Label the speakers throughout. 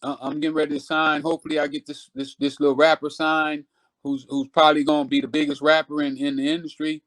Speaker 1: I'm getting ready to sign. Hopefully, I get this little rapper signed, who's probably gonna be the biggest rapper in the industry.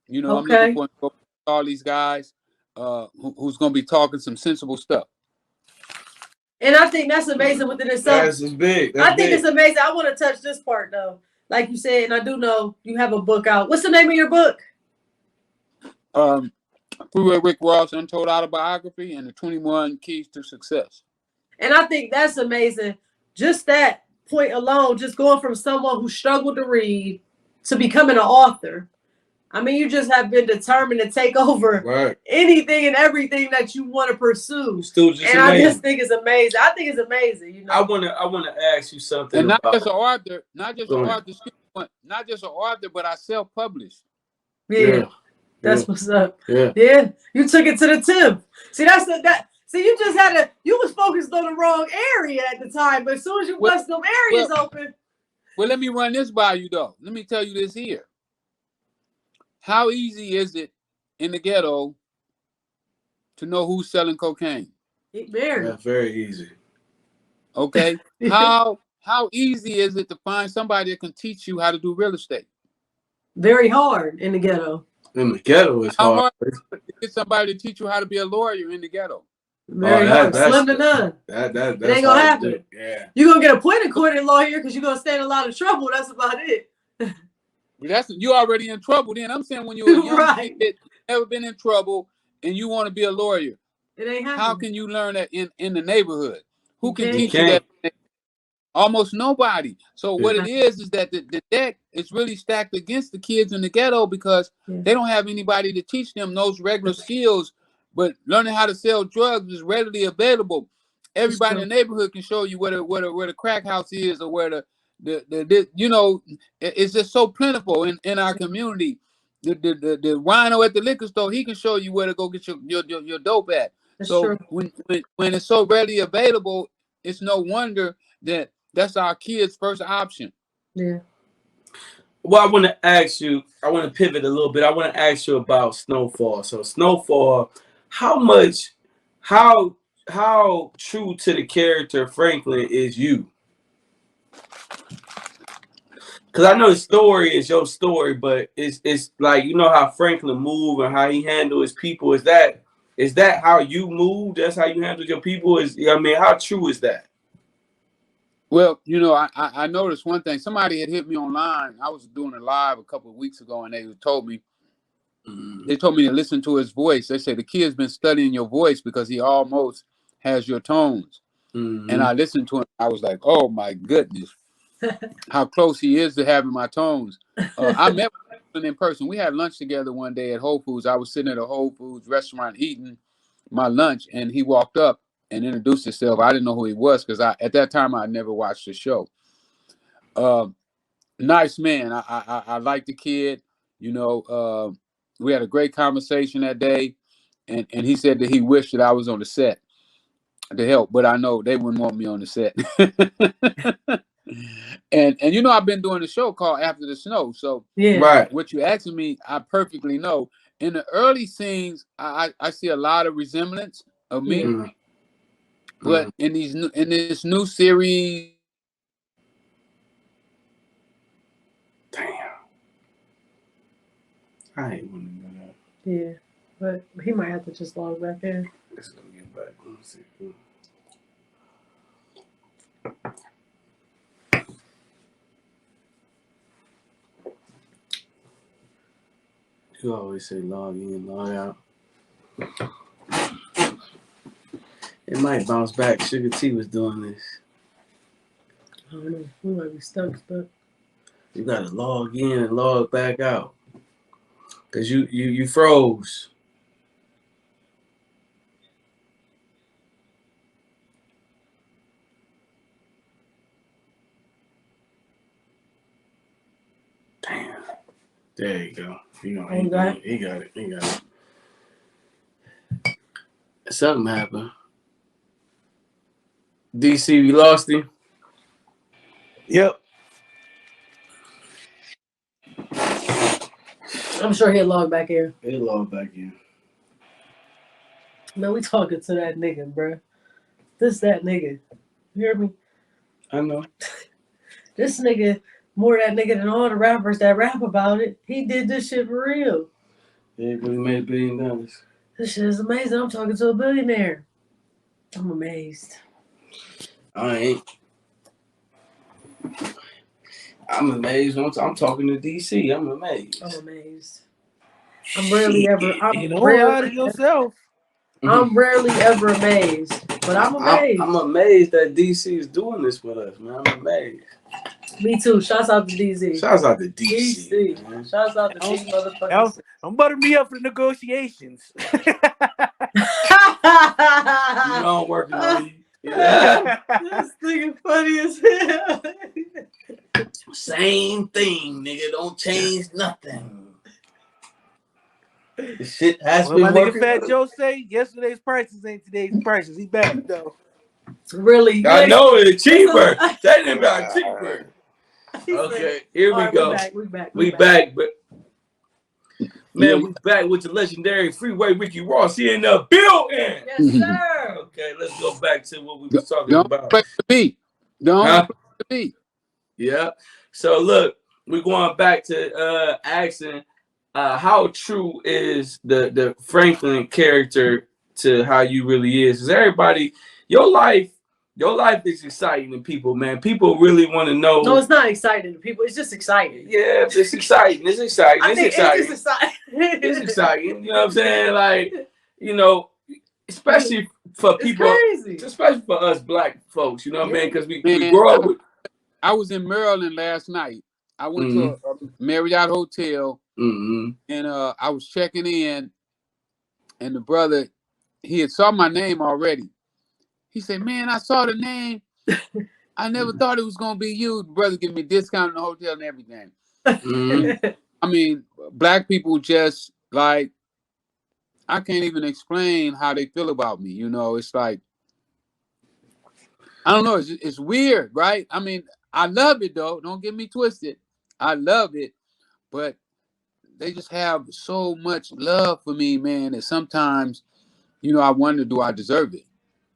Speaker 1: You know, I'm looking
Speaker 2: Okay.
Speaker 1: for all these guys who's gonna be talking some sensible stuff.
Speaker 2: And I think that's amazing within itself.
Speaker 3: That's big.
Speaker 2: I think it's amazing. I want to touch this part though. Like you said, and I do know you have a book out. What's the name of your book?
Speaker 1: Freeway Rick Ross Untold Autobiography and the 21 Keys to Success.
Speaker 2: And I think that's amazing. Just that point alone, just going from someone who struggled to read to becoming an author. I mean, you just have been determined to take over anything and everything that you want to pursue.
Speaker 3: Still just
Speaker 2: and
Speaker 3: amazing.
Speaker 2: I just think it's amazing. I think it's amazing. You know,
Speaker 3: I wanna ask you something.
Speaker 1: And not
Speaker 3: about,
Speaker 1: just an author, not just an author, but I self-publish.
Speaker 2: Yeah. That's what's up.
Speaker 3: Yeah.
Speaker 2: You took it to the tip. See, See, you just you was focused on the wrong area at the time, but as soon as you bust them areas open.
Speaker 1: Well, let me run this by you though. Let me tell you this here. How easy is it in the ghetto to know who's selling cocaine?
Speaker 3: That's very easy.
Speaker 1: Okay. How easy is it to find somebody that can teach you how to do real estate?
Speaker 2: Very hard in the ghetto.
Speaker 3: In the ghetto, it's hard.
Speaker 1: To get somebody to teach you how to be a lawyer in the ghetto.
Speaker 2: Very hard. Slim to none.
Speaker 3: That
Speaker 2: ain't gonna happen.
Speaker 3: Yeah.
Speaker 2: You're gonna get appointed court lawyer because you're gonna stay in a lot of trouble. That's about it.
Speaker 1: You already in trouble then. I'm saying when you're a young kid, never been in trouble, and you want to be a lawyer.
Speaker 2: It ain't happening.
Speaker 1: How can you learn that in the neighborhood? Who can teach you that? Almost nobody. So what it is that the deck is really stacked against the kids in the ghetto because they don't have anybody to teach them those regular skills. But learning how to sell drugs is readily available. Everybody in the neighborhood can show you where the crack house is or where the you know, it's just so plentiful in our community. The rhino at the liquor store, he can show you where to go get your dope at. So when it's so readily available, it's no wonder that that's our kids' first option.
Speaker 2: Yeah.
Speaker 3: Well, I want to ask you, I want to pivot a little bit. I want to ask you about Snowfall. So Snowfall, how true to the character Franklin is you? Because I know the story is your story, but it's like, you know how Franklin moved and how he handled his people. Is that how you move? That's how you handle your people? How true is that?
Speaker 1: Well, you know, I noticed one thing. Somebody had hit me online. I was doing a live a couple of weeks ago, and they told me to listen to his voice. They said the kid's been studying your voice because he almost has your tones. And I listened to him. I was like, oh my goodness, how close he is to having my tones. I met him in person. We had lunch together one day at Whole Foods. I was sitting at a Whole Foods restaurant eating my lunch, and he walked up and introduced himself. I didn't know who he was because at that time I never watched the show. Nice man. I like the kid. You know, we had a great conversation that day, and he said that he wished that I was on the set to help, but I know they wouldn't want me on the set. and you know, I've been doing a show called After the Snow. So what you asking me, I perfectly know. In the early scenes, I see a lot of resemblance of me. But in this new series,
Speaker 3: damn, I ain't want to know that.
Speaker 2: Yeah, but he might have to just log back in.
Speaker 3: Let's go get back. Let's see. You always say log in, log out. It might bounce back. Sugar T was doing this.
Speaker 2: I don't know. We might be stuck, but
Speaker 3: you gotta log in and log back out. Cause you froze. Damn. There you go. You know, he got it. Something happened. DC, we lost him.
Speaker 4: Yep.
Speaker 2: I'm sure he'll log back in.
Speaker 3: He'll log back in.
Speaker 2: Man, we talking to that nigga, bro. That nigga. You hear me?
Speaker 3: I know.
Speaker 2: This nigga, more that nigga than all the rappers that rap about it. He did this shit for real.
Speaker 3: Yeah, he really made $1 billion.
Speaker 2: This shit is amazing. I'm talking to a billionaire. I'm amazed.
Speaker 3: I ain't. I'm amazed. I'm talking to DC. I'm amazed.
Speaker 2: I'm amazed. I'm rarely ever.
Speaker 4: You don't lie to yourself.
Speaker 2: I'm rarely ever amazed, but I'm amazed.
Speaker 3: I'm amazed that DC is doing this with us, man. I'm amazed.
Speaker 2: Me too. Shouts out to DZ.
Speaker 3: Shouts out to DC.
Speaker 2: Man. Shouts out to these motherfuckers.
Speaker 4: Don't butter me up for the negotiations.
Speaker 3: You know I'm working on you. Yeah.
Speaker 2: This nigga funny as hell.
Speaker 3: Same thing, nigga. Don't change nothing. This shit has
Speaker 4: Well,
Speaker 3: been
Speaker 4: my
Speaker 3: working.
Speaker 4: nigga Fat Joe say yesterday's prices ain't today's prices. He back though.
Speaker 2: Really?
Speaker 3: I know it's cheaper. That didn't got cheaper. Okay, here we go. We back, but man, we back with the legendary Freeway Rick Ross. He in the building.
Speaker 2: Yes, sir.
Speaker 3: Okay, let's go back to what we were talking
Speaker 1: Don't
Speaker 3: about.
Speaker 1: play the beat. Don't play the beat.
Speaker 3: Yeah. So look, we're going back to asking how true is the Franklin character to how you really is? Because everybody, your life is exciting to people, man. People really want to know.
Speaker 2: No, it's not exciting to people. It's just exciting.
Speaker 3: Yeah, it's exciting. It's exciting.
Speaker 2: I think
Speaker 3: It's exciting.
Speaker 2: it's just exciting.
Speaker 3: It's exciting. You know what I'm saying? Like, you know, especially for people, especially for us black folks. You know what I mean? Because we grow up with.
Speaker 1: I was in Maryland last night. I went to a Marriott hotel, and I was checking in, and the brother, he had saw my name already. He said, "Man, I saw the name. I never thought it was gonna be you." The brother gave me a discount in the hotel and everything. I mean, black people just like, I can't even explain how they feel about me. You know, it's like, I don't know. It's weird, right? I mean, I love it though. Don't get me twisted. I love it, but they just have so much love for me, man, that sometimes, you know, I wonder, do I deserve it?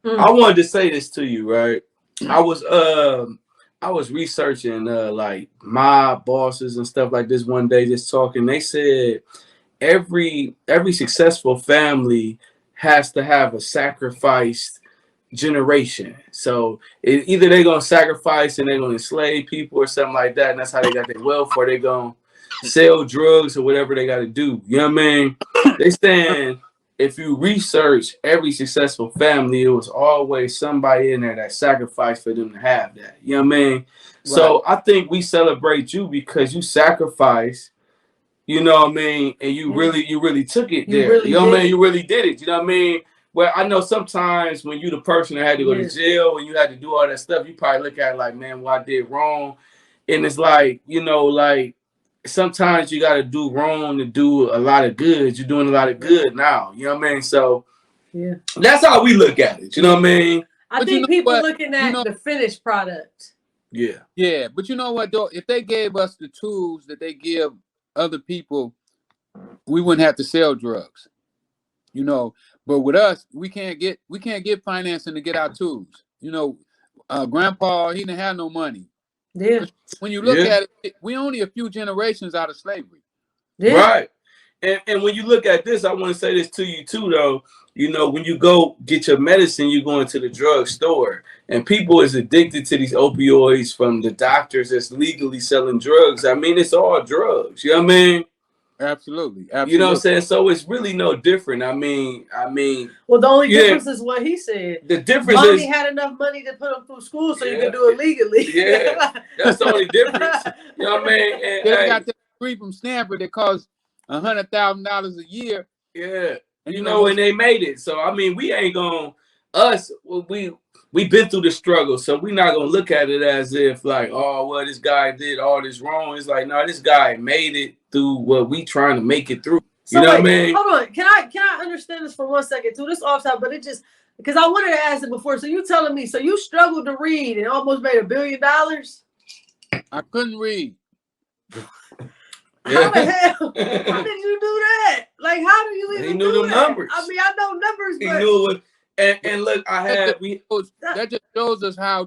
Speaker 3: I wanted to say this to you, right? I was researching like my bosses and stuff like this one day, just talking. They said every successful family has to have a sacrificed generation. So either they're gonna sacrifice and they're gonna enslave people or something like that, and that's how they got their wealth, or they're gonna sell drugs or whatever they got to do. You know what I mean? They stand. If you research every successful family, it was always somebody in there that sacrificed for them to have that. You know what I mean? Right. So I think we celebrate you because you sacrificed, you know what I mean? And you really took it there. You know what I mean? You really did it. You know what I mean? Well, I know sometimes when you the person that had to go to jail and you had to do all that stuff, you probably look at it like, man, what I did wrong. And it's like, you know, like, sometimes you got to do wrong to do a lot of good. You're doing a lot of good now. You know what I mean? So that's how we look at it. You know what I mean?
Speaker 2: I think people looking at the finished product.
Speaker 3: Yeah.
Speaker 1: Yeah. But you know what, though? If they gave us the tools that they give other people, we wouldn't have to sell drugs. You know, but with us, we can't get financing to get our tools. You know, Grandpa, he didn't have no money.
Speaker 2: Yeah.
Speaker 1: When you look at it, we only a few generations out of slavery.
Speaker 2: Yeah.
Speaker 3: Right. And when you look at this, I want to say this to you too, though. You know, when you go get your medicine, you go into the drugstore, and people is addicted to these opioids from the doctors that's legally selling drugs. I mean, it's all drugs. You know what I mean?
Speaker 1: Absolutely.
Speaker 3: You know what I'm saying? So it's really no different. I mean.
Speaker 2: Well, the only difference is what he said.
Speaker 3: The difference
Speaker 2: Mommy
Speaker 3: is
Speaker 2: had enough money to put him through school, so you could do it legally.
Speaker 3: Yeah, that's the only difference. You know what I mean? And,
Speaker 1: they got that degree from Stanford that costs $100,000 a year.
Speaker 3: Yeah, and you know, and they made it. So I mean, we ain't gonna we've been through the struggle, so we're not gonna look at it as if like, oh well, this guy did all this wrong. It's like, no, this guy made it through what we trying to make it through. You know what I mean?
Speaker 2: Hold on, can I understand this for 1 second too? This off top, but it just because I wanted to ask it before. So you telling me, so you struggled to read and almost made $1 billion?
Speaker 1: I couldn't read.
Speaker 2: How the hell? How did you do that? Like, how do you even
Speaker 3: He knew
Speaker 2: do
Speaker 3: them
Speaker 2: that?
Speaker 3: numbers.
Speaker 2: I mean, I know numbers,
Speaker 3: He
Speaker 2: but
Speaker 3: knew it. And look, that just shows us how